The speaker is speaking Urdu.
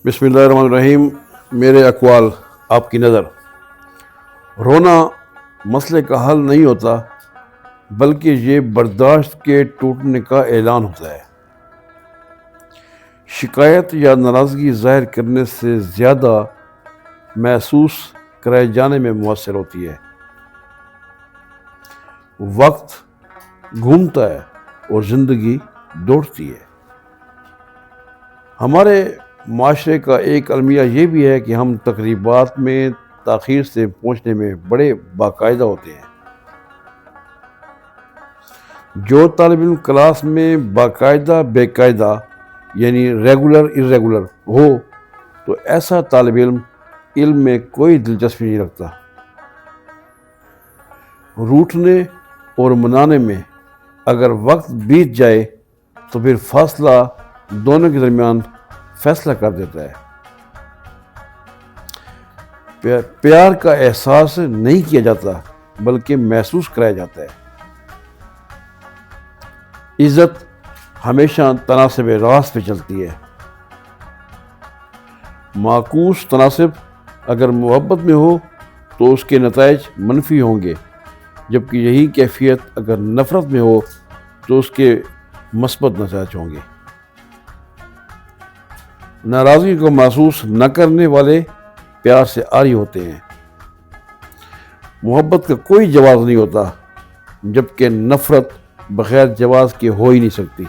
بسم اللہ الرحمن الرحیم۔ میرے اقوال آپ کی نظر۔ رونا مسئلے کا حل نہیں ہوتا، بلکہ یہ برداشت کے ٹوٹنے کا اعلان ہوتا ہے۔ شکایت یا ناراضگی ظاہر کرنے سے زیادہ محسوس کرائے جانے میں مؤثر ہوتی ہے۔ وقت گھومتا ہے اور زندگی دوڑتی ہے۔ ہمارے معاشرے کا ایک المیہ یہ بھی ہے کہ ہم تقریبات میں تاخیر سے پہنچنے میں بڑے باقاعدہ ہوتے ہیں۔ جو طالب علم کلاس میں باقاعدہ بے قاعدہ یعنی ریگولر ارریگولر ہو تو ایسا طالب علم میں کوئی دلچسپی نہیں رکھتا۔ روٹھنے اور منانے میں اگر وقت بیت جائے تو پھر فاصلہ دونوں کے درمیان فیصلہ کر دیتا ہے۔ پیار کا احساس نہیں کیا جاتا بلکہ محسوس کرایا جاتا ہے۔ عزت ہمیشہ تناسب راست پہ چلتی ہے۔ معکوس تناسب اگر محبت میں ہو تو اس کے نتائج منفی ہوں گے، جبکہ یہی کیفیت اگر نفرت میں ہو تو اس کے مثبت نتائج ہوں گے۔ ناراضگی کو محسوس نہ کرنے والے پیار سے عاری ہوتے ہیں۔ محبت کا کوئی جواز نہیں ہوتا، جبکہ نفرت بغیر جواز کے ہو ہی نہیں سکتی۔